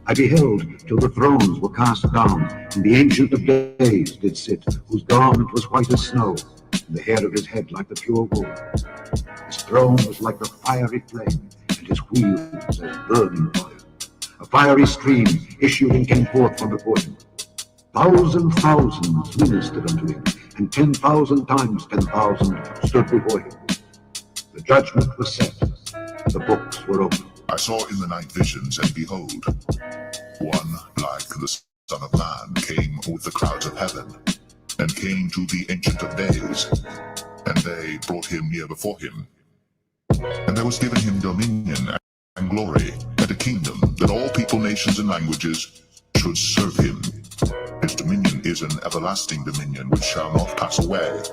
I beheld till the thrones were cast down, and the Ancient of Days did sit, whose garment was white as snow, and the hair of his head like the pure wool. His throne was like the fiery flame, and his wheels as burning oil. A fiery stream issued and came forth from before him. Thousands ministered unto him, and 10,000 times 10,000 stood before him. The judgment was set, the books were opened. I saw in the night visions, and behold, one like the Son of Man came with the clouds of heaven, and came to the Ancient of Days, and they brought him near before him. And there was given him dominion and glory, and a kingdom, that all people, nations, and languages should serve him. His dominion is an everlasting dominion which shall not pass away,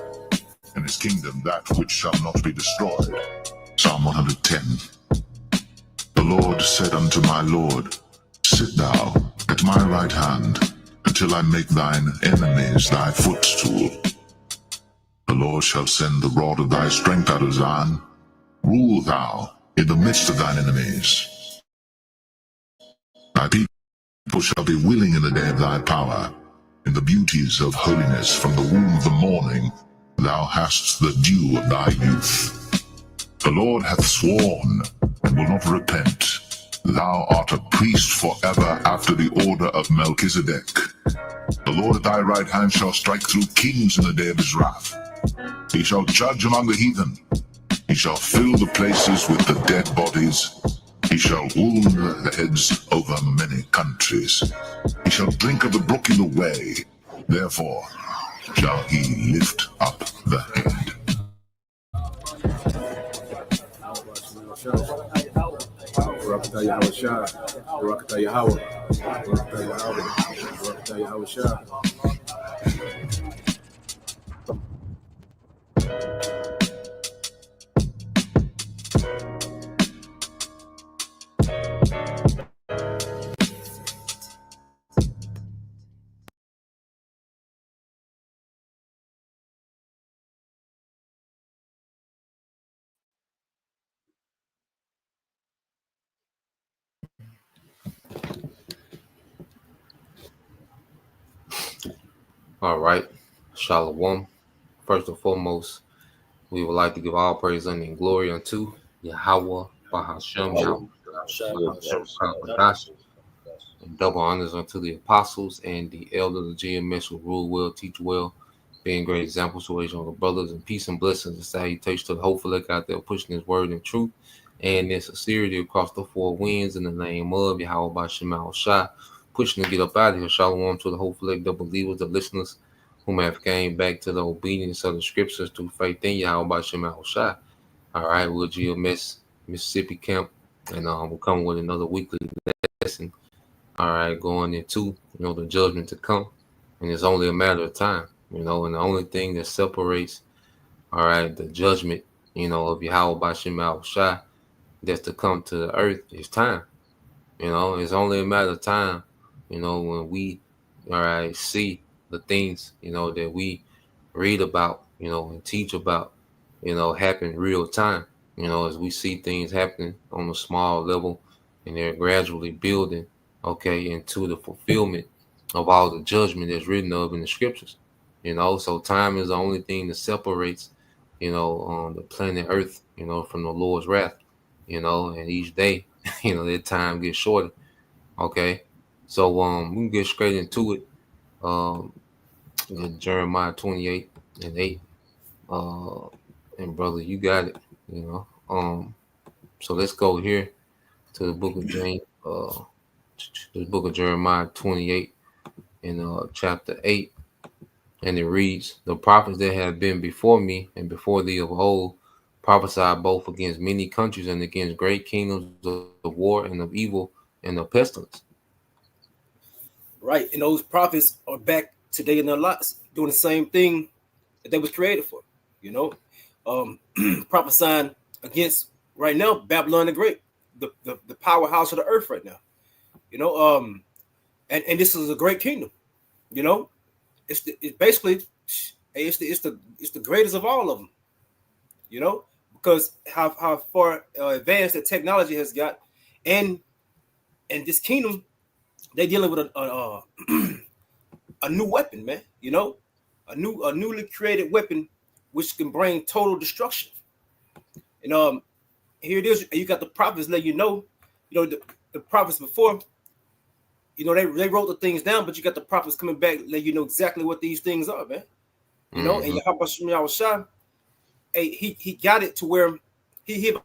and his kingdom that which shall not be destroyed. Psalm 110. The Lord said unto my Lord, Sit thou at my right hand, until I make thine enemies thy footstool. The Lord shall send the rod of thy strength out of Zion. Rule thou in the midst of thine enemies. Thy people shall be willing in the day of thy power. In the beauties of holiness from the womb of the morning, thou hast the dew of thy youth. The Lord hath sworn, and will not repent. Thou art a priest forever after the order of Melchizedek. The Lord at thy right hand shall strike through kings in the day of his wrath. He shall judge among the heathen. He shall fill the places with the dead bodies. He shall wound the heads over many countries. He shall drink of the brook in the way. Therefore shall he lift up the head. All right, Shalom. First and foremost, we would like to give all praise and glory unto Yahweh, Bahashem, Yahweh, and double honors unto the apostles and the elders of GMS who rule well, teach well, being great examples to our brothers, and peace and blessings and salutations to the hopeful elect out there pushing his word and truth and in sincerity across the four winds in the name of Yahweh Bashem Shah, pushing to get up out of here. Shalom to the hopeful elect, the believers, the listeners whom have came back to the obedience of the scriptures through faith in Yahweh Bashem Shah. All right, we'll GMS Mississippi camp, and we'll come with another weekly lesson. All right, going into the judgment to come, and it's only a matter of time. And the only thing that separates, all right, the judgment, of Yahweh Bashem Shah that's to come to the earth is time. It's only a matter of time, when we, all right, see the things, that we read about, and teach about, happen real time, as we see things happening on a small level, and they're gradually building, okay, into the fulfillment of all the judgment that's written of in the scriptures. So time is the only thing that separates, the planet Earth, from the Lord's wrath, and each day, that time gets shorter. Okay. So we can get straight into it. Jeremiah 28:8. And brother, you got it, So let's go here to the book of James, the book of Jeremiah 28 in chapter 8. And it reads, the prophets that have been before me and before thee of old prophesied both against many countries and against great kingdoms of war and of evil and of pestilence. Right. And those prophets are back today in their lives doing the same thing that they was created for, prophesying against right now Babylon the Great, the powerhouse of the earth right now. and this is a great kingdom. You know, it's basically it's the greatest of all of them. You know, because how far advanced the technology has got, and this kingdom they dealing with a new weapon, man. You know, a newly created weapon which can bring total destruction. And here it is. You got the prophets let you know the prophets before. You know they wrote the things down, but you got the prophets coming back let you know exactly what these things are, man. You know, and Yahweh Shah, hey, he got it to where he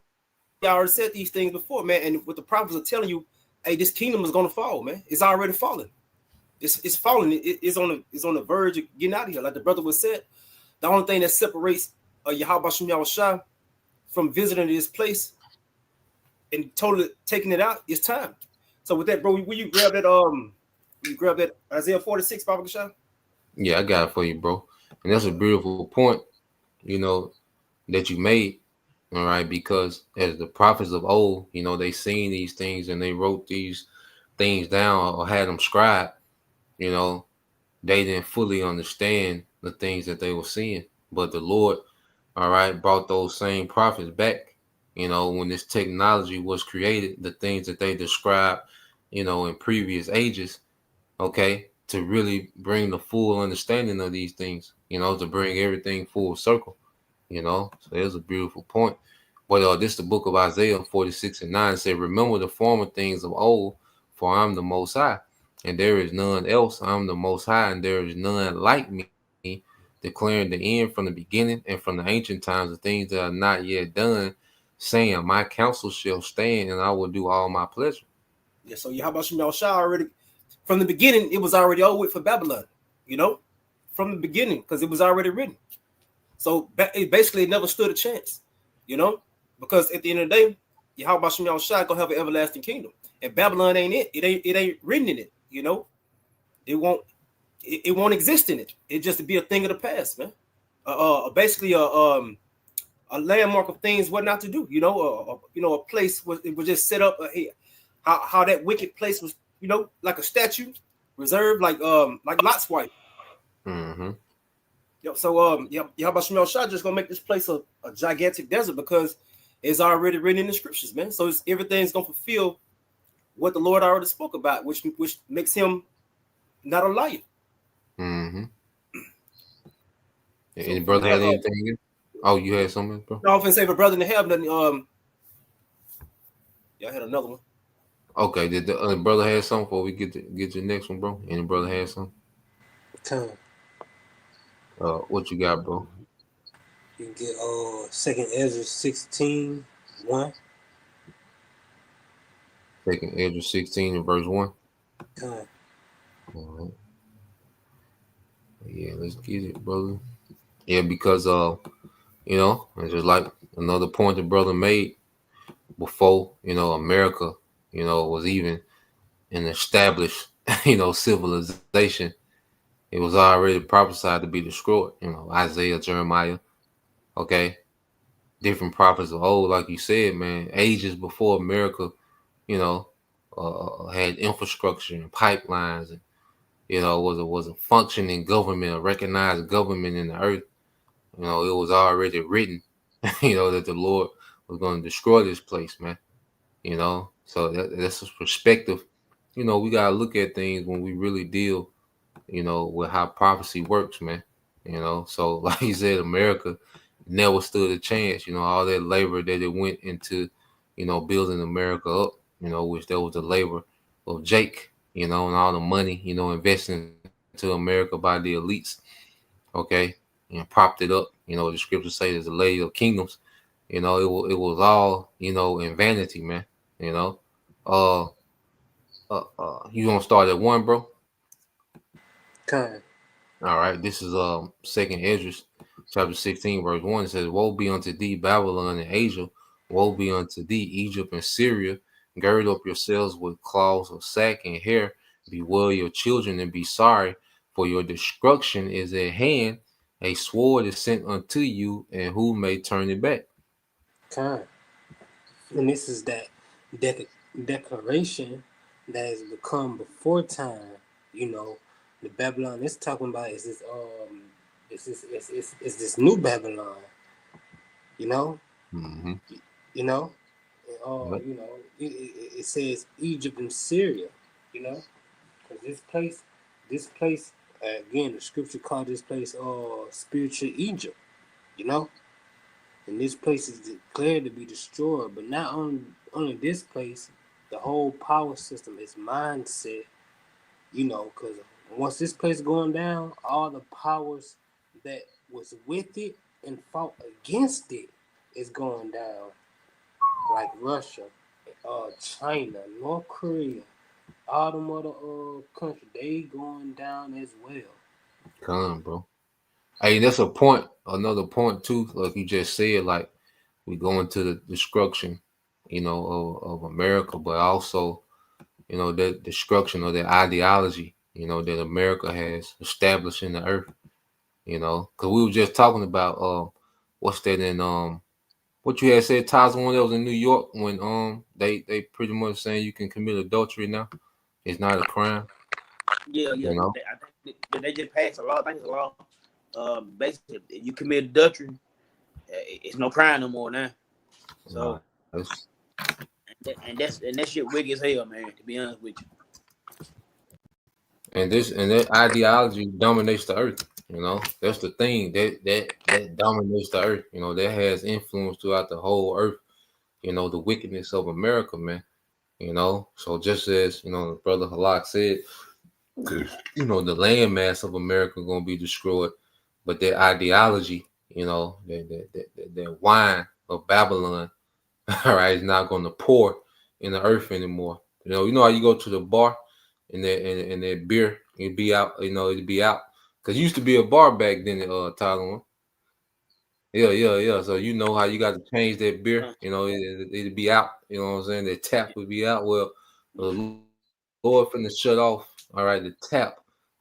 already said these things before, man. And what the prophets are telling you, hey, this kingdom is gonna fall, man. It's already fallen. It's falling. It's on the verge of getting out of here. Like the brother was said, the only thing that separates Yahweh Shah from visiting this place and totally taking it out is time. So with that, bro, will you grab that Isaiah 46, Baba Shah? Yeah, I got it for you, bro. And that's a beautiful point, you know, that you made. All right, because as the prophets of old, you know, they seen these things and they wrote these things down or had them scribed, you know, they didn't fully understand the things that they were seeing. But the Lord, all right, brought those same prophets back. You know, when this technology was created, the things that they described, you know, in previous ages, okay, to really bring the full understanding of these things, you know, to bring everything full circle, you know. So there's a beautiful point. But this the book of Isaiah 46 and 9 said, remember the former things of old, for I'm the most high, and there is none else. I'm the most high, and there is none like me, declaring the end from the beginning and from the ancient times, the things that are not yet done, saying, my counsel shall stand, and I will do all my pleasure. Yeah, so Yahweh Shah already from the beginning, it was already over with for Babylon, you know, from the beginning, because it was already written. So it basically never stood a chance, you know, because at the end of the day, Yahweh Shah gonna have an everlasting kingdom, and Babylon ain't it. It ain't written in it, you know. It won't exist in it. It just be a thing of the past, man. Basically a landmark of things what not to do, you know. A place was it was just set up. How that wicked place was, you know, like a statue reserved, like Lot's wife. Mm-hmm. Yep. So Yahweh Shah just gonna make this place a gigantic desert because it's already written in the scriptures, man. So everything's gonna fulfill what the Lord already spoke about, which makes him not a liar. Mm-hmm. So Any from brother there, had anything? Oh, you had something, bro? I often say, for brother in the heaven, yeah, I had another one. Okay, did the brother have something before we get your next one, bro? Any brother had something? Time. What you got, bro? You can get Second Ezra 16, 1. Second Ezra 16 and verse 1. Time. All right. Yeah, let's get it, brother. Yeah, because you know, it's just like another point the brother made before, you know, America, you know, was even an established, you know, civilization. It was already prophesied to be destroyed. You know, Isaiah, Jeremiah, okay, different prophets of old, like you said, man, ages before America, you know, had infrastructure and pipelines, and you know, was a functioning government, a recognized government in the earth. You know, it was already written, you know, that the Lord was going to destroy this place, man. You know, so that's a perspective. You know, we gotta look at things when we really deal, you know, with how prophecy works, man. You know, so like you said, America never stood a chance. You know, all that labor that it went into, you know, building America up. You know, which that was the labor of Jake. You know, and all the money, you know, invested into America by the elites. Okay, and propped it up. You know, the scriptures say there's a lady of kingdoms. You know, it was all, you know, in vanity, man. You know, uh, you gonna start at one, bro? Time. All right, this is Second Ezra, chapter 16, verse 1. It says, "Woe be unto thee, Babylon and Asia! Woe be unto thee, Egypt and Syria! Gird up yourselves with cloths of sack and hair. Bewail your children and be sorry, for your destruction is at hand. A sword is sent unto you, and who may turn it back?" Time. And this is that declaration that has become before time You know, the Babylon it's talking about is this it's this new Babylon. You know, Mm-hmm. you know, Yep. you know, it says Egypt and Syria. You know, because this place again, the scripture called this place spiritual Egypt. You know, and this place is declared to be destroyed. But not only this place, the whole power system, its mindset. You know, because once this place going down, all the powers that was with it and fought against it is going down, like Russia, China, North Korea, all them other countries, they going down as well. Come, bro. Hey, that's a point. Another point too, like you just said, like we go into the destruction, of America, but also, the destruction of the ideology, that America has established in the earth. Because we were just talking about what's that in what you had said, Ty's one that was in New York when they pretty much saying you can commit adultery now. It's not a crime, Yeah, you yeah. know. I think they just passed a law. I think it's a law. Basically, if you commit adultery, it's no crime no more now. Nah, So, it's- and that shit wicked as hell, man. To be honest with you. and that ideology dominates the earth. That's the thing that dominates the earth. That has influence throughout the whole earth. The wickedness of America, man. So just as the brother Halak said, the landmass of America gonna be destroyed, but their ideology, that wine of Babylon, all right, is not gonna pour in the earth anymore. You know how you go to the bar and that beer, it'd be out, it'd be out. Cause it used to be a bar back then, Tyler. Yeah, yeah, yeah. So you know how you got to change that beer. It'd be out. You know what I'm saying? The tap would be out. Well, the Lord finna shut off. All right, the tap,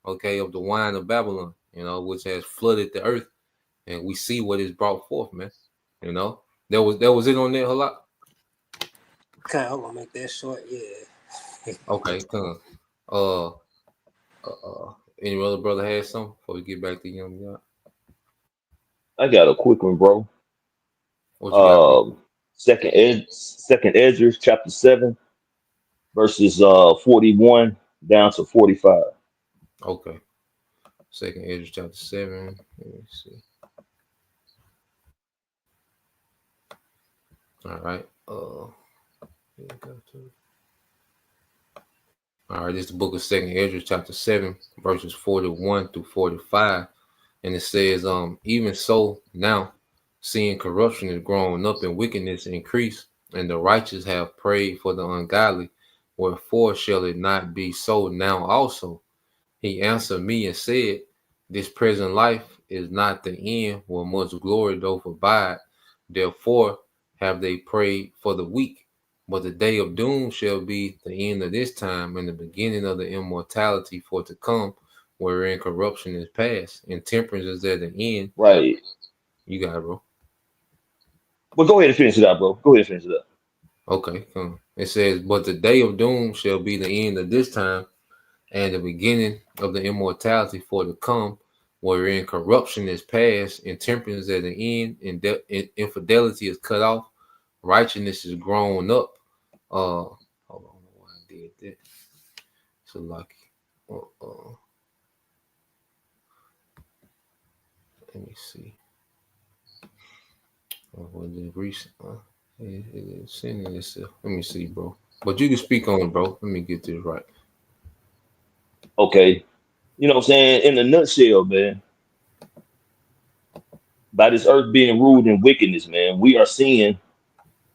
okay, of the wine of Babylon. Which has flooded the earth, and we see what is brought forth, man. You know, that was it on there a lot. Okay, I'm gonna make that short. Yeah. Okay, come. Uh, any other brother has something before we get back to young guy? I got a quick one, bro. What you got, bro? Second Ezra chapter 7, verses 41 down to 45. Okay, Second Ezra chapter 7. Let me see. All right. All right, this is the book of Second Ezra, chapter 7, verses 41 through 45. And it says, even so now, seeing corruption is growing up and wickedness increase, and the righteous have prayed for the ungodly, wherefore shall it not be so now also? He answered me and said, this present life is not the end, where much glory doth abide. Therefore have they prayed for the weak. But the day of doom shall be the end of this time, and the beginning of the immortality for to come, wherein corruption is past, and temperance is at the end. Right. You got it, bro. But go ahead and finish it up, bro. Go ahead and finish it up. Okay, come. It says, but the day of doom shall be the end of this time, and the beginning of the immortality for to come, wherein corruption is past, and temperance at the end, and infidelity is cut off, righteousness is grown up. Hold on, why I did that. So lucky. Let me see. Was it recent? It's sending itself. Let me see, bro. But you can speak on it, bro. Let me get this right. Okay. You know what I'm saying? In a nutshell, man, by this earth being ruled in wickedness, man, we are seeing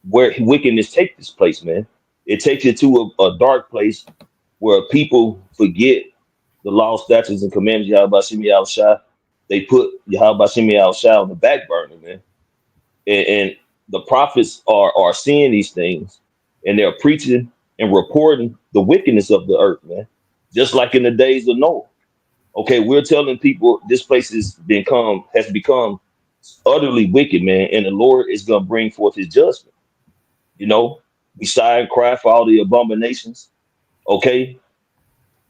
where wickedness take this place, man. It takes you to a dark place where people forget the law, statutes, and commandments Yahweh Shimi Al Shai. They put Yahweh Shimi Al Shai on the back burner, man. And the prophets are seeing these things, and they're preaching and reporting the wickedness of the earth, man. Just like in the days of Noah. Okay, we're telling people this place has become utterly wicked, man, and the Lord is gonna bring forth his judgment. You know, we sigh and cry for all the abominations. Okay.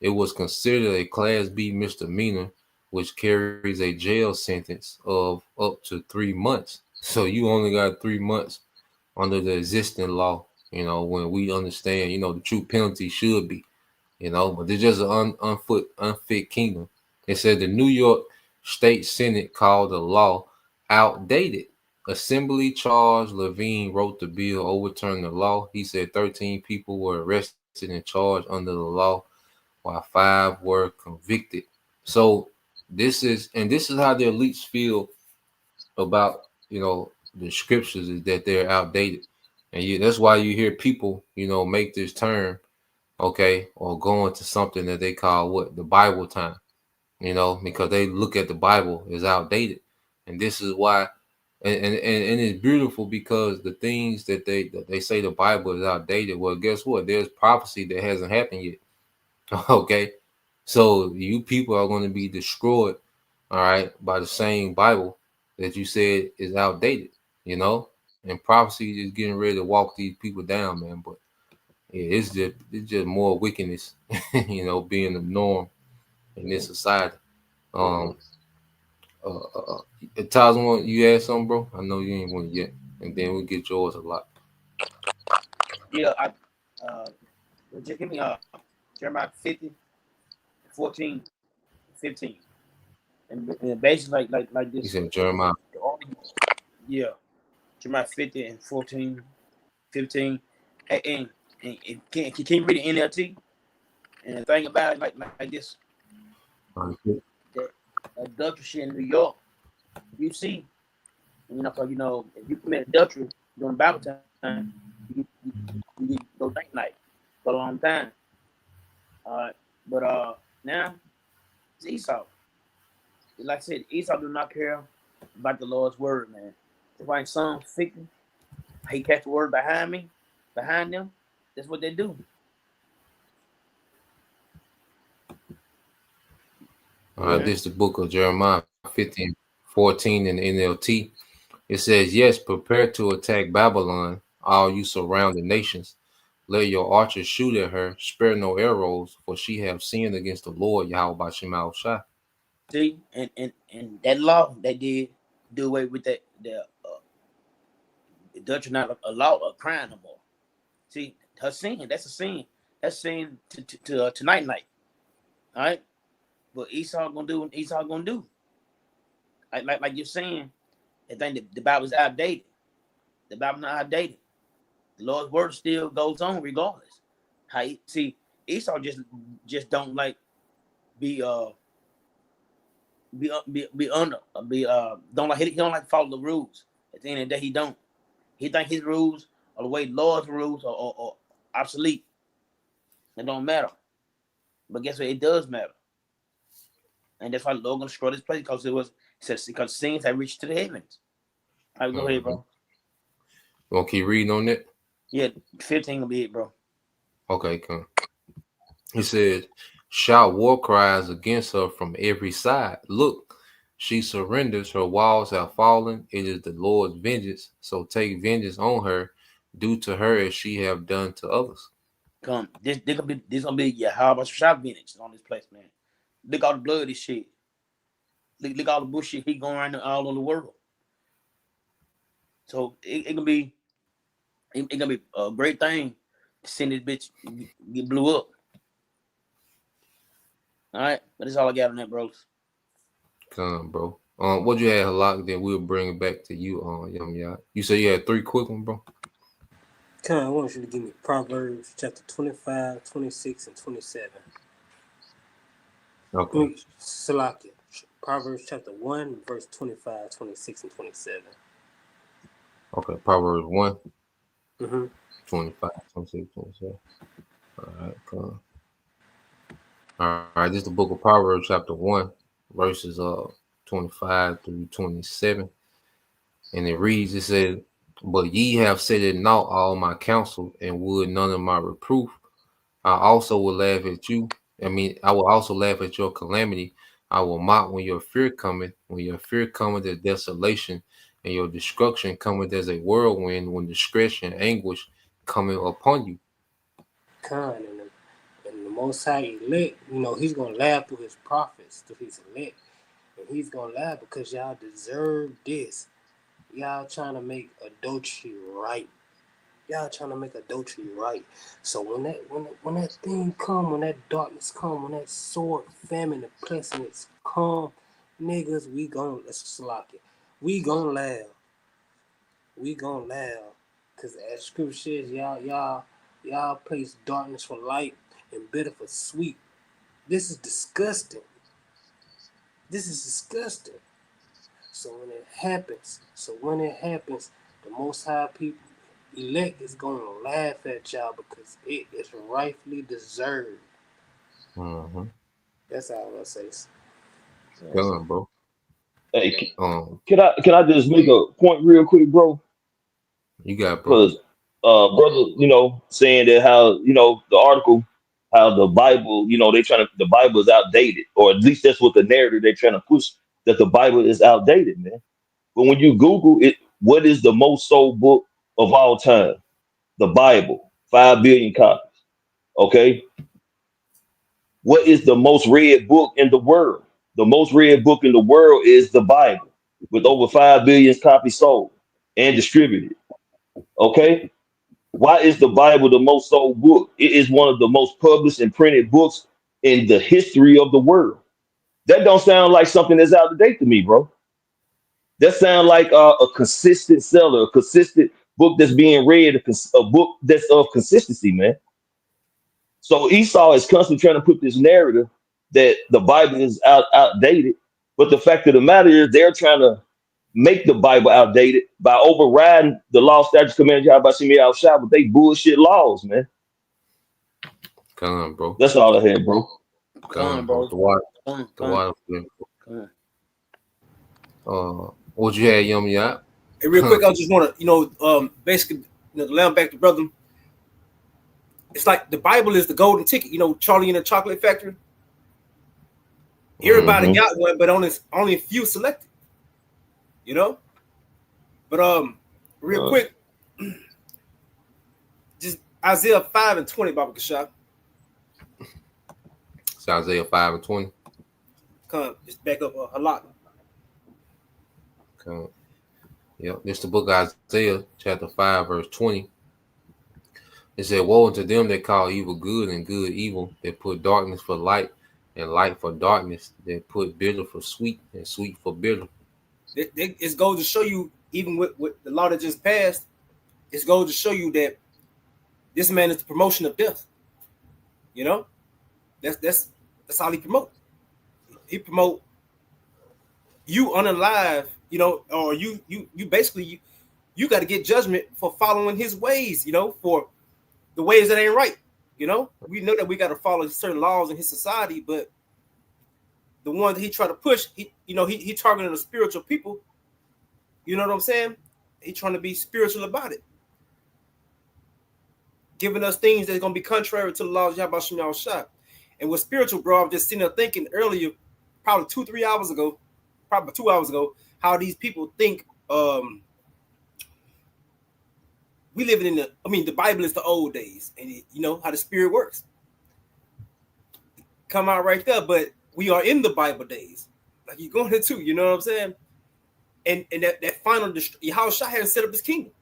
It was considered a Class B misdemeanor, which carries a jail sentence of up to 3 months. So you only got 3 months under the existing law, when we understand, the true penalty should be, but it's just an unfit kingdom. It said the New York State Senate called the law outdated. Assembly charged Levine wrote the bill overturning the law. He said 13 people were arrested and charged under the law, while 5 were convicted. So this is how the elites feel about the scriptures, is that they're outdated, and that's why you hear people make this term, okay, or go into something that they call what the Bible time, because they look at the Bible as outdated, and this is why, and it's beautiful because the things that they say the Bible is outdated. Well, guess what? There's prophecy that hasn't happened yet. Okay, so you people are going to be destroyed, all right, by the same Bible that you said is outdated, and prophecy is getting ready to walk these people down, man. But yeah, it's just more wickedness, being the norm in this society. Um, Taz, you ask something, bro? I know you ain't one yet, and then we'll get yours a lot. Yeah, uh, just give me Jeremiah 50, 14, 15. And basically like He this. said Jeremiah. Yeah, Jeremiah 50 and 14, 15. And can you read the NLT? And the thing about it, like this, that adultery in New York, you see, cause if you commit adultery during Bible time, you go night night for a long time. But now it's Esau. Like I said, Esau do not care about the Lord's word, man. That's why in Psalm 50, he catch the word behind them. That's what they do. This is the book of Jeremiah 15, 14 in the NLT. It says, yes, prepare to attack Babylon, all you surrounding nations. Let your archers shoot at her, spare no arrows, for she have sinned against the Lord Yahweh by Shema Shai. See, and that law they did do away with that the Dutch are not a law of crime no more. See, her sin, that's a sin. That's sin to night night. All right, but Esau gonna do what Esau gonna do. Like you're saying, I think the Bible's outdated. The Bible not outdated. The Lord's word still goes on regardless. See, Esau just don't like be be under be don't like he don't like to follow the rules. At the end of the day, he don't. He think his rules or the way Lord's rules are obsolete. It don't matter. But guess what? It does matter. And that's why the Lord gonna destroy this place because sins have reached to the heavens. All right, go ahead, bro. You want to keep reading on that? Yeah, 15 will be it, bro. Okay, come. He said, shout war cries against her from every side. Look, she surrenders. Her walls have fallen. It is the Lord's vengeance. So take vengeance on her. Do to her as she have done to others. Come, this gonna be yeah. How about shot vengeance on this place, man? Look all the blood, this shit. Look all the bullshit he going around all over the world. So it gonna be a great thing to send this bitch get blew up. All right, but that's all I got on that, bros. Come, bro. What you had, Halak? Then we'll bring it back to you. Yeah. You said you had 3 quick ones, bro. Come, I want you to give me Proverbs chapter 25, 26, and 27. Okay. Salakia. Proverbs chapter 1, verse 25, 26, and 27. Okay. Proverbs 1, Mm-hmm. 25, 26, 27. All right. Come. All right. This is the book of Proverbs, chapter 1, verses 25 through 27. And it reads, it says, but ye have said it not all my counsel, and would none of my reproof. I also will laugh at you. I will also laugh at your calamity. I will mock when your fear cometh, as desolation, and your destruction cometh as a whirlwind, when distress and anguish cometh upon you. Khan, and the Most High elect, He's gonna laugh through His prophets, through His elect, and He's gonna laugh because y'all deserve this. Y'all trying to make adultery right. Y'all trying to make adultery right. So when that thing come, when that darkness come, when that sword, famine, and pestilence come, niggas, we gon' let's just lock it. We gon' laugh. We gon' laugh. Cause as scripture says, y'all place darkness for light and bitter for sweet. This is disgusting. This is disgusting. So when it happens, the Most High people elect is gonna laugh at y'all because it is rightfully deserved. Mm-hmm. That's all I'm gonna say. Yes. Come on, bro. Hey, Um, can I just make a point real quick, bro? you got it, bro. Because brother, saying that how the article, how the Bible, they trying to the Bible is outdated, or at least that's what the narrative they're trying to push, that the Bible is outdated, man. But when you Google it, what is the most sold book of all time? The Bible, 5 billion copies. Okay, what is the most read book in the world? The most read book in the world is the Bible, with over 5 billion copies sold and distributed. Okay, why is the Bible the most sold book? It is one of the most published and printed books in the history of the world. That don't sound like something that's out of date to me, bro. That sounds like a consistent seller, a consistent book that's being read, a book that's of consistency, man. So Esau is constantly trying to put this narrative that the Bible is outdated, but the fact of the matter is they're trying to make the Bible outdated by overriding the law, statutes, commandments, y'all about to see me outside with they bullshit laws, man. Come on, bro. That's all I had, bro. Come Come on, on, bro. bro. The water, Come on, the come on, water. come What you had, yummy out? And real quick, I just want to, basically, to land back to brother. It's like the Bible is the golden ticket. Charlie in the Chocolate Factory. Everybody Mm-hmm. got one, but only a few selected. You know. But real quick, just Isaiah 5:20, Baba Kashab. It's Isaiah 5:20. Come, just back up a lot. Come. Yep. This the book of Isaiah, chapter 5, verse 20. It said, "Woe unto them that call evil good and good evil, that put darkness for light and light for darkness, that put bitter for sweet and sweet for bitter." It goes to show you, even with the law that just passed, it goes to show you that this man is the promotion of death. You know, that's all he promote. He promote you unalive. Or you basically you got to get judgment for following his ways. For the ways that ain't right. We know that we got to follow certain laws in his society, but the one that he try to push, he targeting the spiritual people. You know what I'm saying? He trying to be spiritual about it, giving us things that's gonna be contrary to the laws of Yahweh Shem Shah. And with spiritual, bro, I'm just sitting there thinking earlier, probably 2-3 hours ago, probably 2 hours ago, how these people think we living in the Bible is the old days, and you know how the spirit works. Come out right there, but we are in the Bible days, like you're going into, you know what I'm saying? And that final Yahweh Shah has set up his kingdom.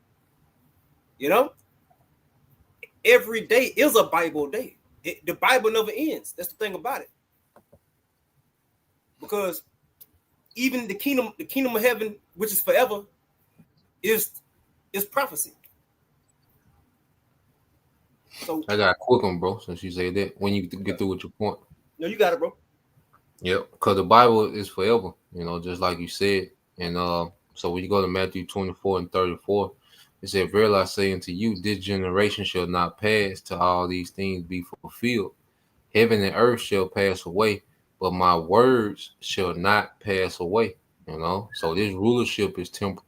Every day is a Bible day. The Bible never ends. That's the thing about it. Because even the kingdom of heaven, which is forever, is prophecy. So I got a quick one, bro, since you say that. When you get through with your point. no, you got it, bro. Yep. Because the Bible is forever, just like you said. And so when you go to Matthew 24:34, it said, "Verily I say unto you, this generation shall not pass till all these things be fulfilled. Heaven and earth shall pass away, but my words shall not pass away." So this rulership is temporal.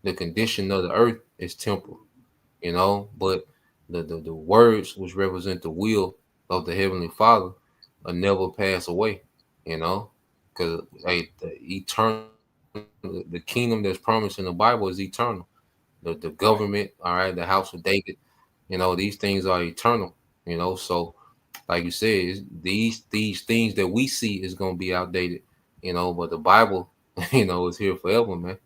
The condition of the earth is temporal. But the words which represent the will of the Heavenly Father will never pass away. Because the eternal, the kingdom that's promised in the Bible is eternal. The government, all right, the house of David, these things are eternal. So like you said, these things that we see is gonna be outdated, but the Bible, is here forever, man.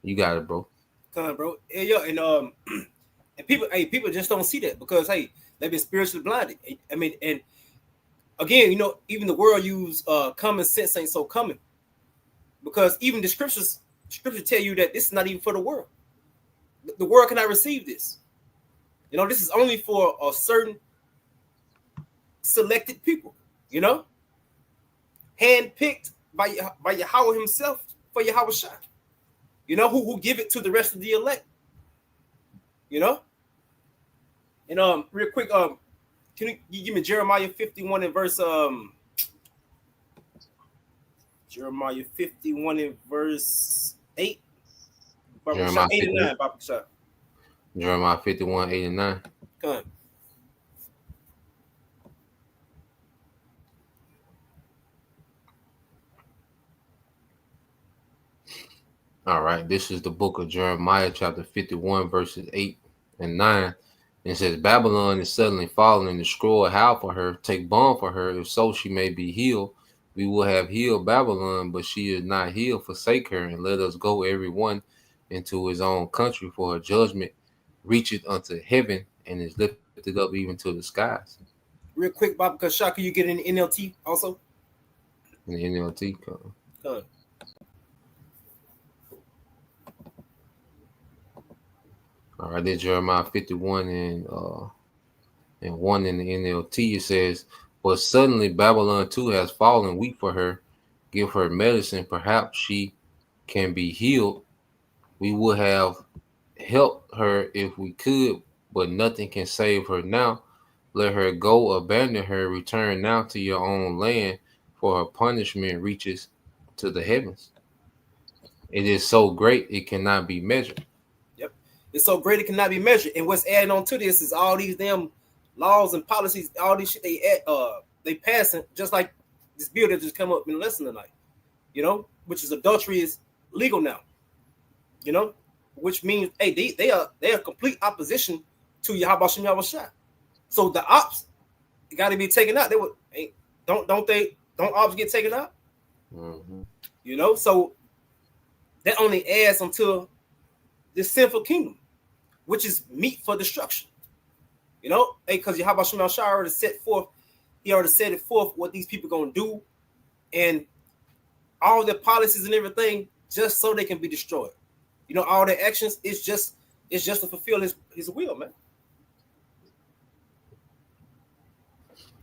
You got it, bro. Come on, bro. Yeah, yeah, and and people just don't see that because they've been spiritually blinded. I mean, and again, even the world use common sense ain't so common because even the scriptures tell you that this is not even for the world. The world cannot receive this. This is only for a certain selected people. You know, handpicked by Yahweh himself for Yahweh Shah. Who give it to the rest of the elect. You know, and real quick, can you give me Jeremiah 51 and verse Jeremiah 51 and verse 8? Jeremiah 8 and 9, 51, Jeremiah 51, 8 and 9. Come on. All right, this is the book of Jeremiah, chapter 51, verses 8 and 9. And it says, Babylon is suddenly fallen and destroyed. How for her? Take balm for her, if so she may be healed. We will have healed Babylon, but she is not healed. Forsake her, and let us go every one into his own country, for her judgment reacheth unto heaven and is lifted up even to the skies. Real quick, Bob, because Shaka, you get in the NLT also? In the NLT. Come on. All right, there's Jeremiah 51 and 1 in the NLT. It says, but suddenly Babylon too has fallen. Weep for her, give her medicine, perhaps she can be healed. We would have helped her if we could, but nothing can save her now. Let her go, abandon her, return now to your own land, for her punishment reaches to the heavens. It is so great it cannot be measured. Yep. It's so great it cannot be measured. And what's adding on to this is all these damn laws and policies, all this shit they passing, just like this bill that just come up in the lesson tonight. Which is adultery is legal now. Which means they are complete opposition to Yahweh Shem Yahweh Shah. So the ops got to be taken out. They would don't ops get taken out? Mm-hmm. So that only adds until this sinful kingdom, which is meat for destruction. Because Yahweh Shem Yahweh Shah already set forth, he already set it forth what these people gonna do, and all their policies and everything, just so they can be destroyed. All their actions is just to fulfill his will, man.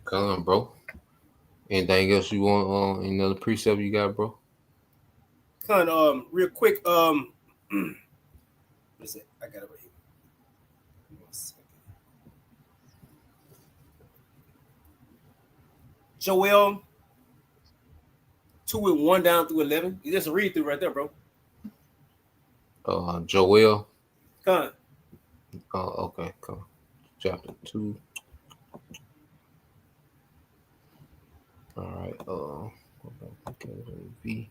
Come on, bro. Anything else you want? Any other precept you got, bro? Kind of real quick. What is it? I got it right here. One second. Joel 2 and 1 down through 11. You just read through right there, bro. Joel. Come. Okay. Come. Chapter 2. All right. V.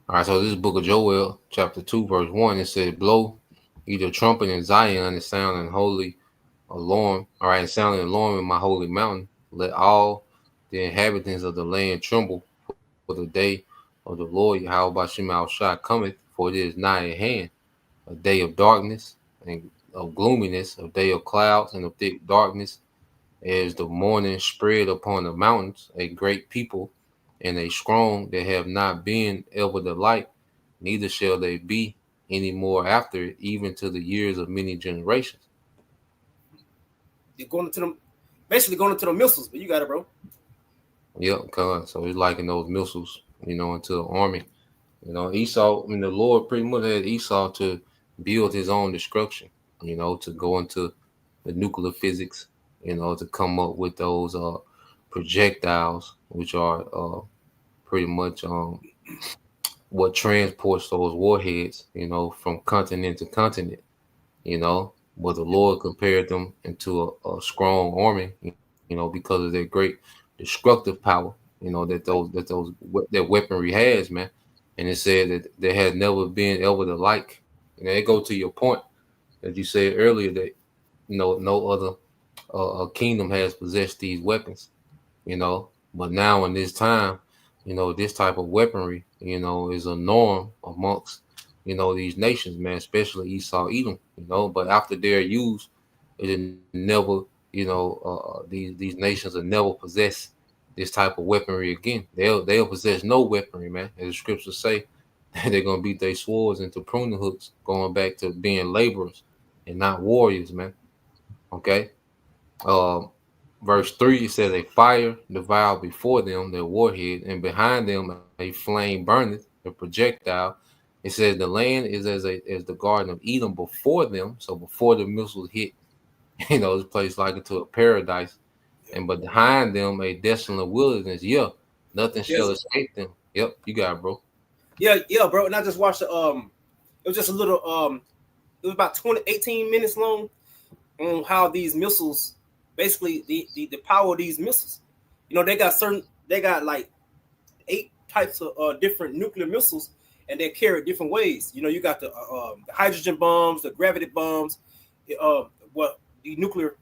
All right. So this is book of Joel, chapter 2, verse 1. It says, "Blow either trumpet in Zion and sound an holy alarm. All right, and sound an alarm in my holy mountain. Let all the inhabitants of the land tremble, for the day of the Lord Yahweh Bashim Shah cometh, for it is nigh at hand, a day of darkness and of gloominess, a day of clouds and of thick darkness, as the morning spread upon the mountains, a great people and a strong that have not been ever the like, neither shall they be any more after it, even to the years of many generations." You're going into them, basically going into the missiles, but you got it, bro. Yep, so it's like in those missiles, into the army. Esau, the Lord pretty much had Esau to build his own destruction, to go into the nuclear physics, to come up with those projectiles, which are pretty much what transports those warheads, from continent to continent, but the Lord compared them into a strong army, because of their great destructive power, that weaponry has, man. And it said that there has never been ever the like. It go to your point that you said earlier that no other a kingdom has possessed these weapons, you know. But now in this time, you know, this type of weaponry, you know, is a norm amongst, you know, these nations, man, especially Esau, Edom, you know. But after they're used, it never, you know, these nations will never possess this type of weaponry again. They'll possess no weaponry, man. As the scriptures say, they're gonna beat their swords into pruning hooks, going back to being laborers and not warriors, man. Okay. Um, Verse 3 it says, a fire devoured before them their warhead, and behind them a flame burneth, a projectile. It says the land is as the garden of Eden before them. So before the missiles hit, you know, this place like into a paradise. And but behind them a desolate wilderness. Yeah, nothing shall Desert. escape them. Yep, you got it, bro. Yeah, bro. And I just watched it was just a little it was about 18 minutes long on how these missiles, basically the power of these missiles. You know, they got like 8 types of different nuclear missiles, and they're carried different ways. You know, you got the hydrogen bombs, the gravity bombs, what the nuclear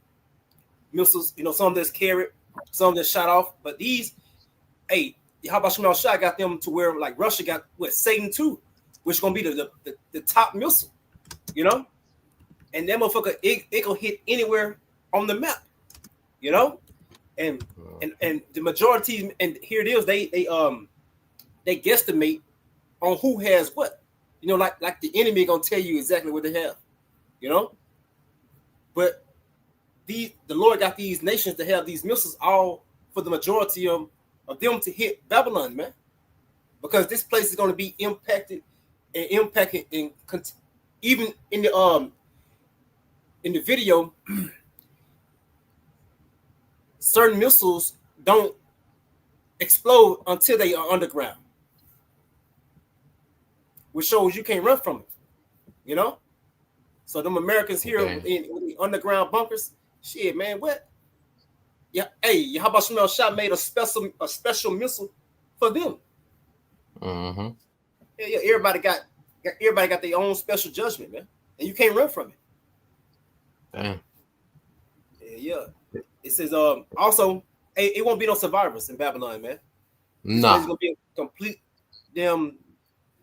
missiles. You know, some that's carried, some that's shot off. But these, hey, how about Shmuel Shah got them to where like Russia got what Satan 2, which is gonna be the top missile. You know, and that motherfucker it can hit anywhere on the map. You know, and the majority, and here it is, they guesstimate on who has what. You know, like the enemy gonna tell you exactly what they have. You know, but the Lord got these nations to have these missiles all for the majority of them to hit Babylon, man, because this place is going to be impacted and even in the video, certain missiles don't explode until they are underground, which shows you can't run from it. You know, so them Americans here Okay. in the underground bunkers, shit, man, what? Yeah, hey, how about Shmuel Shah made a special missile for them? Mm-hmm. Yeah, everybody got their own special judgment, man, and you can't run from it. Damn. Yeah. It says also, hey, it won't be no survivors in Babylon, man. This place is Nah. gonna be a complete damn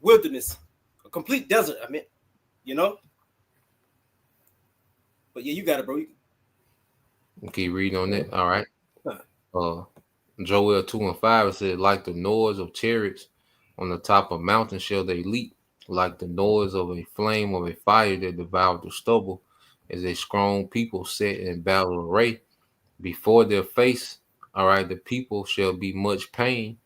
wilderness, a complete desert. I mean, you know. But yeah, you got it, bro. Keep reading on that. All right. Huh. Uh, Joel 2:5 it said, like the noise of chariots on the top of mountains shall they leap, like the noise of a flame of a fire that devoured the stubble, as a strong people set in battle array before their face. All right, the people shall be much pain.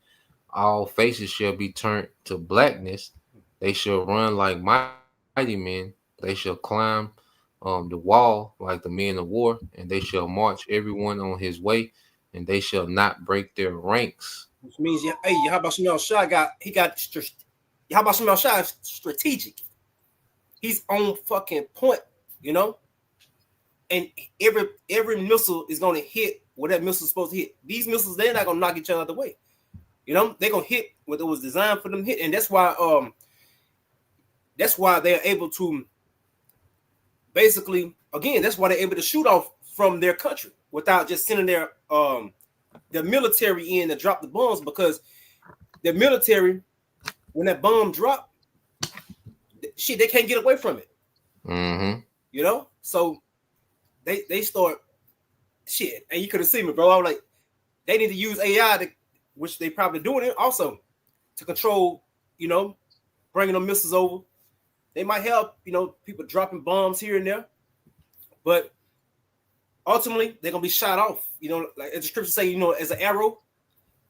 All faces shall be turned to blackness. They shall run like mighty men. They shall climb the wall like the men of war, and they shall march everyone on his way, and they shall not break their ranks. Which means, yeah, hey, how about Shmuel Shah how about Shmuel Shah is strategic? He's on fucking point, you know. And every missile is gonna hit what that missile is supposed to hit. These missiles, they're not gonna knock each other out the way. You know, they're gonna hit what it was designed for them to hit, and that's why they're able to basically, again, that's why they're able to shoot off from their country without just sending their military in to drop the bombs, because the military, when that bomb drop, shit, they can't get away from it. Mm-hmm. You know, so they start shit, and you could have seen me, bro. I was like, they need to use AI, which they probably doing it also, to control, you know, bringing them missiles over. They might help, you know, people dropping bombs here and there, but ultimately they're gonna be shot off. You know, like as the scriptures say, you know, as an arrow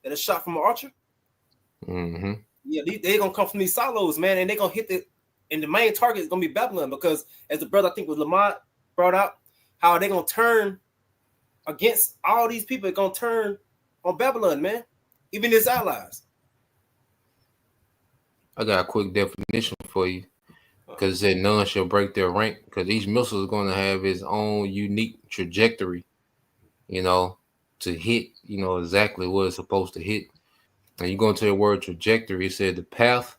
that is shot from an archer. Mm-hmm. Yeah, they're gonna come from these silos, man, and they're gonna hit and the main target is gonna be Babylon, because as the brother I think was Lamont brought out, how they're gonna turn against all these people, are gonna turn on Babylon, man, even his allies. I got a quick definition for you, because it said none shall break their rank, because each missile is going to have its own unique trajectory, you know, to hit, you know, exactly what it's supposed to hit. And you go into the word trajectory, it said the path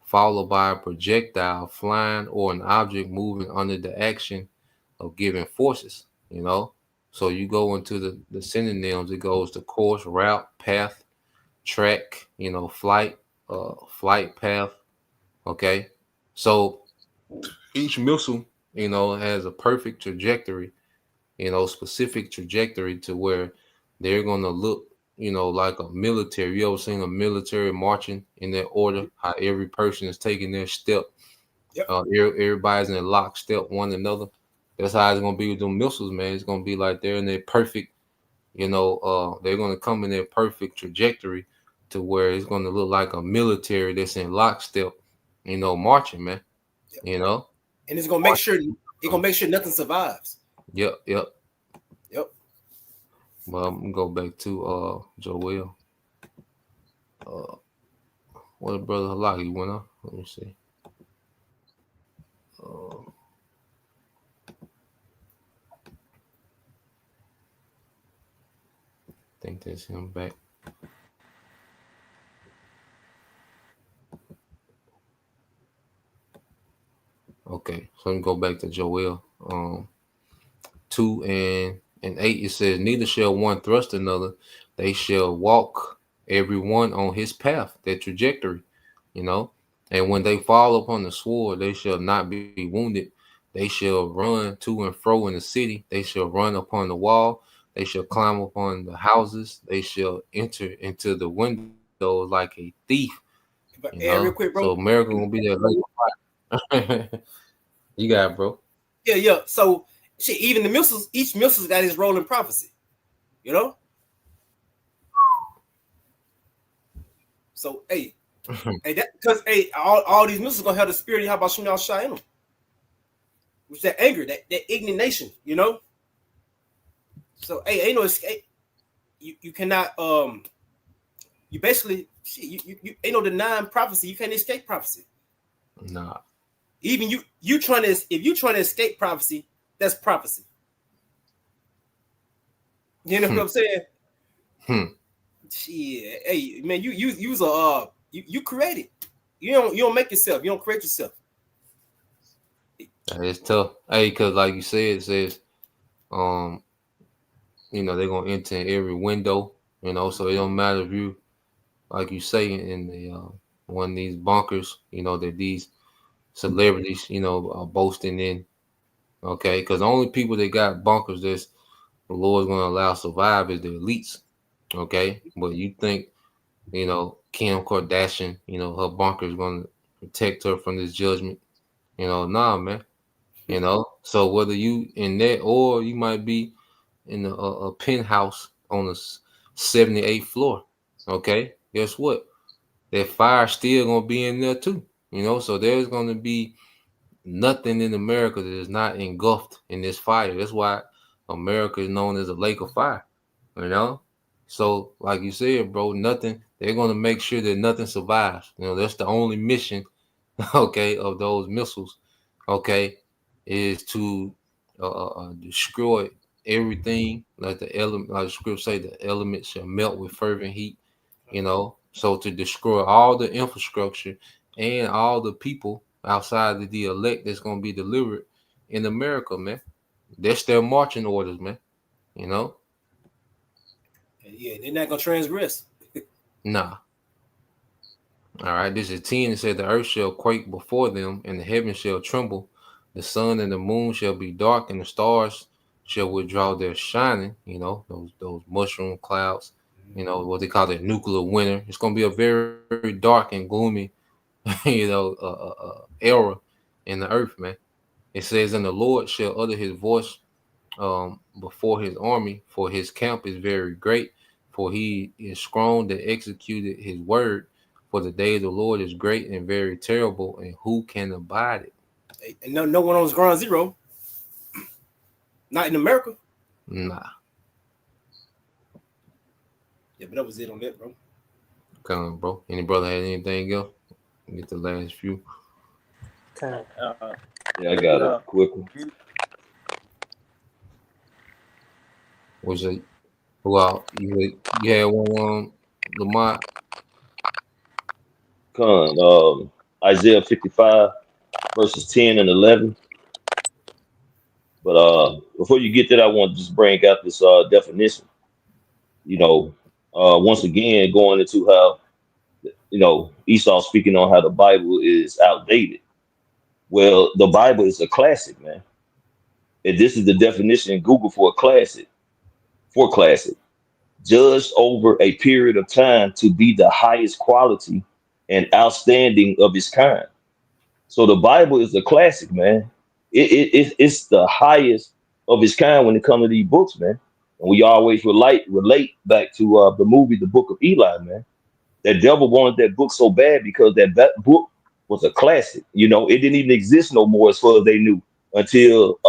followed by a projectile flying or an object moving under the action of giving forces, you know. So you go into the synonyms, it goes to course, route, path, track, flight, flight path. Okay. So each missile, has a perfect trajectory, specific trajectory to where they're gonna look, like a military. You ever seen a military marching in that order? How every person is taking their step. Yep. Everybody's in lockstep one another. That's how it's gonna be with them missiles, man. It's gonna be like they're in their perfect, they're gonna come in their perfect trajectory to where it's gonna look like a military that's in lockstep, marching, man. Yep. You know, And it's gonna make marching. sure nothing survives. Yep, yep. Yep. Well, I'm gonna go back to Joel. Uh, what brother Halaki went on? Let me see. I think that's him back. Okay, so let me go back to Joel. 2 and 8, it says, neither shall one thrust another, they shall walk every one on his path, their trajectory, you know. And when they fall upon the sword, they shall not be wounded. They shall run to and fro in the city, they shall run upon the wall, they shall climb upon the houses, they shall enter into the windows like a thief, But hey, real So quick, bro. America gonna be that late. You got it, bro. Yeah, yeah. So shit, even the missiles, each missile's got his role in prophecy. You know? So hey, that because all these missiles gonna have the spirit how about shooting out Cheyenne, which that anger, that indignation, you know. So ain't no escape. You cannot you basically shit, you ain't no denying prophecy. You can't escape prophecy. Nah. Even you trying to if you trying to escape prophecy, that's prophecy. You know what I'm saying? Hmm. Shit, hey man, you was a you created. You don't make yourself. You don't create yourself. It's tough. Hey, cause like you said, it says, um, they're gonna enter in every window. So it don't matter if you, like you say, in the one of these bunkers, that these celebrities, are boasting in. Okay, because the only people that got bunkers that's the Lord's gonna allow survive is the elites. Okay, but you think, Kim Kardashian, her bunker is gonna protect her from this judgment? Nah, man. So whether you in that or you might be in a penthouse on the 78th floor, okay, guess what, that fire still gonna be in there too. So there's gonna be nothing in America that is not engulfed in this fire. That's why America is known as a lake of fire. you know so like you said, bro, nothing, they're gonna make sure that nothing survives. That's the only mission, okay, of those missiles, okay, is to destroy everything. Like the element, like the script say, the elements shall melt with fervent heat. So to destroy all the infrastructure and all the people outside of the elect that's gonna be delivered in America, man. That's their marching orders, man. You know, Yeah, they're not gonna transgress. nah. All right, this is 10. It said, the earth shall quake before them, and the heavens shall tremble. The sun and the moon shall be dark, and the stars shall withdraw their shining. Those mushroom clouds. What they call it, nuclear winter. It's gonna be a very, very dark and gloomy, era in the earth, man. It says, and the Lord shall utter his voice before his army, for his camp is very great, for he is strong that executed his word. For the day of the Lord is great and very terrible, and who can abide it? And no one on ground zero. Not in America. Nah, Yeah, but that was it on that, bro. come on, bro. Any brother had anything else? Get the last few. Kind Yeah, I got a quick one. Was it? Well, you had one, Lamont. Isaiah 55 verses 10 and 11. But before you get that, I want to just bring out this definition. You know, once again, going into how Esau speaking on how the Bible is outdated. Well, the Bible is a classic, man, and this is the definition in Google for a classic. For classic, judged over a period of time to be the highest quality and outstanding of its kind. So the Bible is a classic, man. It's the highest of its kind when it comes to these books, man. And we always relate back to the movie, The Book of Eli, man. That devil wanted that book so bad because that book was a classic. You know, it didn't even exist no more as far as they knew until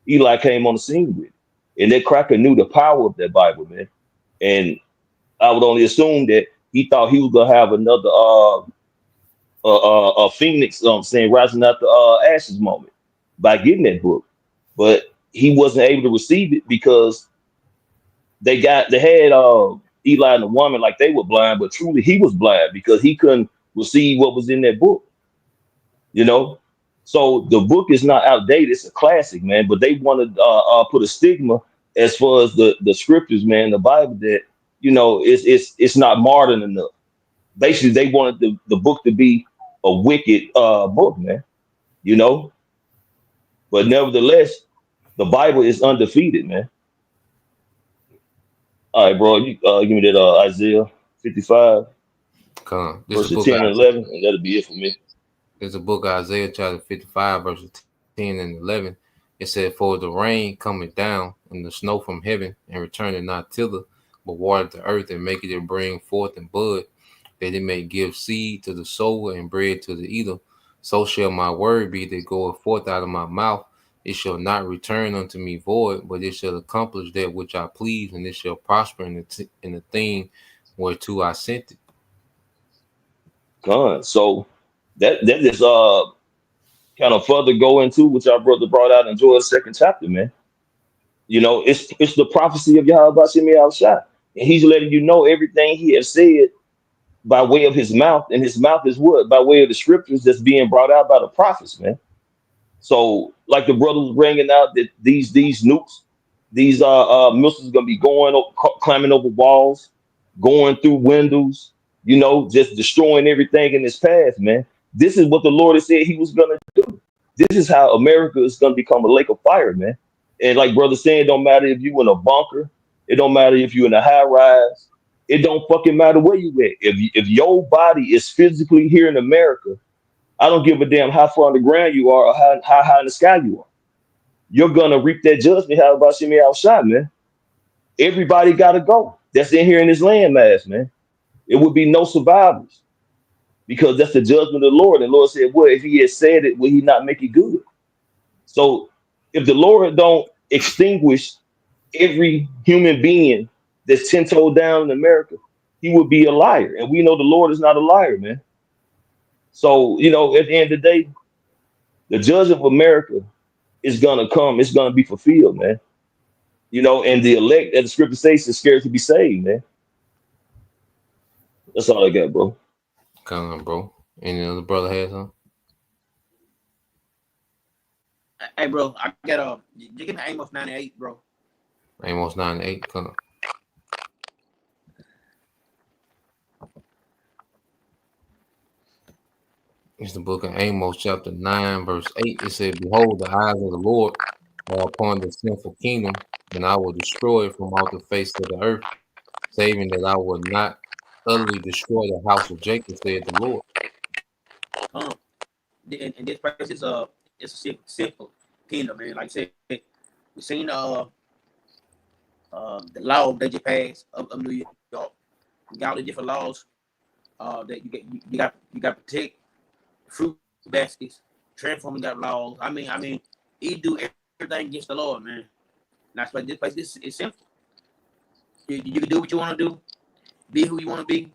Eli came on the scene with it. And that cracker knew the power of that Bible, man. And I would only assume that he thought he was gonna have another phoenix, saying rising out the ashes moment by getting that book, but he wasn't able to receive it because they had Eli and the woman like they were blind, but truly he was blind because he couldn't receive what was in that book. You know, so the book is not outdated; it's a classic, man. But they want to put a stigma as far as the scriptures, man, the Bible, that it's not modern enough. Basically, they wanted the book to be a wicked book, man. You know, but nevertheless, the Bible is undefeated, man. All right, bro, you give me that Isaiah 55 Come. This is a verses book 10 and of 11, and that'll be it for me. There's a book of Isaiah chapter 55, verses 10 and 11. It said, "For the rain cometh down, and the snow from heaven, and returneth not thither, but watereth the earth, and maketh it bring forth and bud, that it may give seed to the sower and bread to the eater. So shall my word be that goeth forth out of my mouth. It shall not return unto me void, but it shall accomplish that which I please, and it shall prosper in the thing whereto I sent it." Gone. So that is kind of further go into what our brother brought out in Joel's second chapter, man. You know, it's the prophecy of Yahweh Shemi Al Shai. And he's letting you know everything he has said by way of his mouth, and his mouth is what? By way of the scriptures that's being brought out by the prophets, man. So, like the brother was bringing out that these nukes, these missiles gonna be climbing over walls, going through windows, just destroying everything in its path, man. This is what the Lord has said He was gonna do. This is how America is gonna become a lake of fire, man. And like brother saying, it don't matter if you in a bunker, it don't matter if you in a high rise, it don't fucking matter where you at. If your body is physically here in America, I don't give a damn how far on the ground you are or how high in the sky you are. You're gonna reap that judgment. How about Shimmy outside, man? Everybody gotta go. That's in here in this landmass, man. It would be no survivors because that's the judgment of the Lord. And the Lord said, "Well, if He had said it, will He not make it good?" So, if the Lord don't extinguish every human being that's 10 toes down in America, He would be a liar. And we know the Lord is not a liar, man. So, at the end of the day, the judge of America is gonna come. It's gonna be fulfilled, man. And the elect, as the scripture says, is scared to be saved, man. That's all I got, bro. Come on, bro. Any other brother has some? Hey, bro, I got you get the Amos 98, bro. Amos 9:8. Come on. It's the book of Amos, chapter 9, verse 8. It said, "Behold, the eyes of the Lord are upon the sinful kingdom, and I will destroy it from off the face of the earth, saving that I will not utterly destroy the house of Jacob," said the Lord. And this place is it's a simple kingdom, man. Like I said, we seen the law that you passed of New York. You got all the different laws that you got to protect fruit baskets, transforming got laws. I mean, he do everything against the Lord, man. And that's why this place is simple. You can do what you want to do, be who you want to be,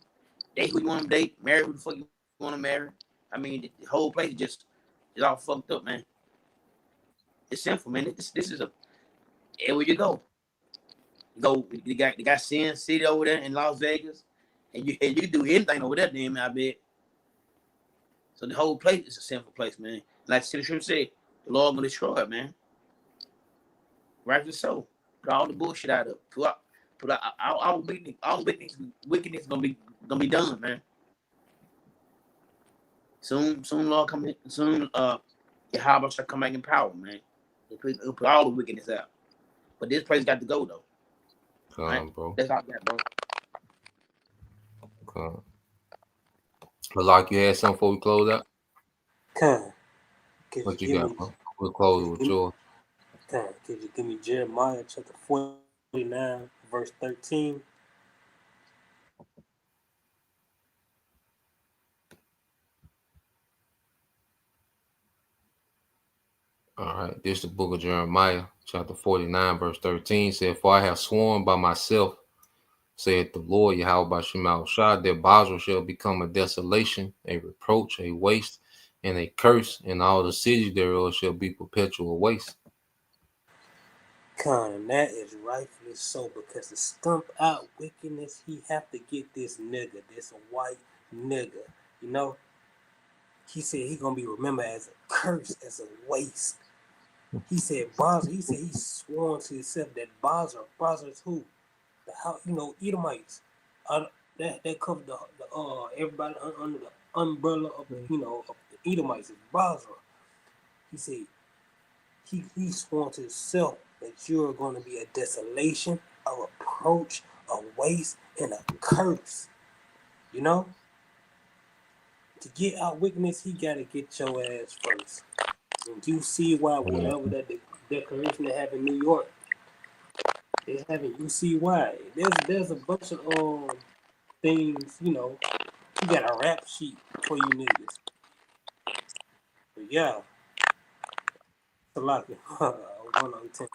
date who you want to date, marry who the fuck you want to marry. I mean, the whole place is all fucked up, man. It's simple, man. This is everywhere you go. You got Sin City over there in Las Vegas, and you can do anything over there, then, man, I bet. So the whole place is a sinful place, man. Like Senator said, the Lord gonna destroy it, man. Rightfully so. Put all the bullshit out of it. Put out all wickedness gonna be done, man. Soon, Lord come in. Soon, Yahweh shall come back in power, man. He'll put all the wickedness out. But this place got to go though. Right? Bro. That's all I got, bro. But like you had something before we close out? Con, could you What you give got, me, bro? We'll close with yours. could you give me Jeremiah chapter 49, verse 13? All right. This is the book of Jeremiah, chapter 49, verse 13. Said, For I have sworn by myself, saith the Lord Yahweh Bashim Shah, that Basra shall become a desolation, a reproach, a waste, and a curse, and all the cities thereof shall be perpetual waste. Con, and that is rightfully so, because to stump out wickedness, he have to get this nigga, this white nigga. You know, he said he gonna be remembered as a curse, as a waste. He said Basra. He said he sworn to himself that Basra is who? The how Edomites. That covered the everybody under the umbrella of of the Edomites is Basra. He said he swore to himself that you're going to be a desolation, a reproach, a waste, and a curse. You know, to get out wickedness, he got to get your ass first. And you see why whatever that declaration they have in New York, they have in UCY. There's a bunch of things. He got a rap sheet for you niggas. But yeah, Salaki. 110.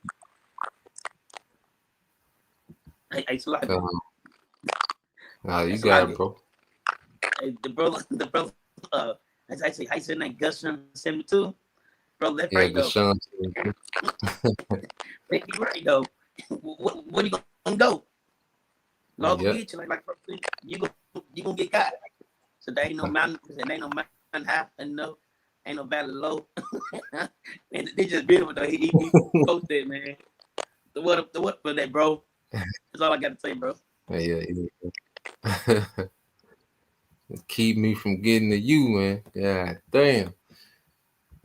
Hey, Salaki. You Hey, got it, Salaki. bro. Hey, the brother, I said that Gus 72. Bro, that's Yeah, right the though. sun. You're right though. What are you gonna go? Lord gonna Yeah. get you like you gonna get caught. So there ain't no mountain, high and no ain't no valley low. And they just beautiful though. He posted, man. The what for that, bro? That's all I gotta say, bro. Yeah. Keep me from getting to you, man. God damn.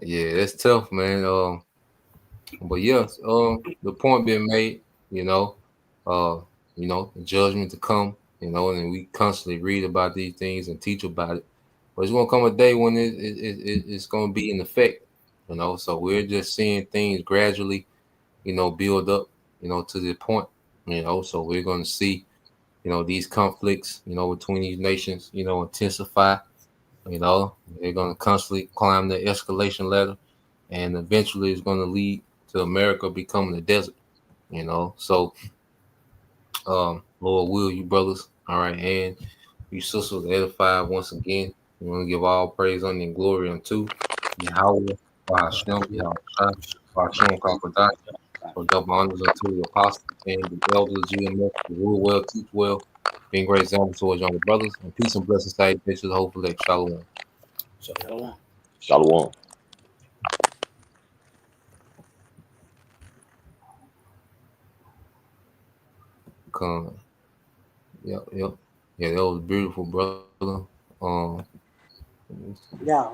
Yeah, that's tough, man. But yes, the point being made, you know, the judgment to come, and we constantly read about these things and teach about it. But it's gonna come a day when it's gonna be in effect, So we're just seeing things gradually, build up, to the point, So we're gonna see, these conflicts, between these nations, intensify. They're gonna constantly climb the escalation ladder, and eventually it's gonna lead to America becoming a desert. So Lord will you brothers, all right, and you sisters edified once again. We want to give all praise, honor, and glory unto Yahweh, Hashem, Yahweh, Hashem, Kakodah, for double honors unto the apostles and the elders, GMS, the rule well, teach well, being great examples to our younger brothers, and peace and blessings to the whole elect. Shalom. Shalom. Shalom. Come. Yep. Yeah, that was beautiful, brother. Um, Yeah.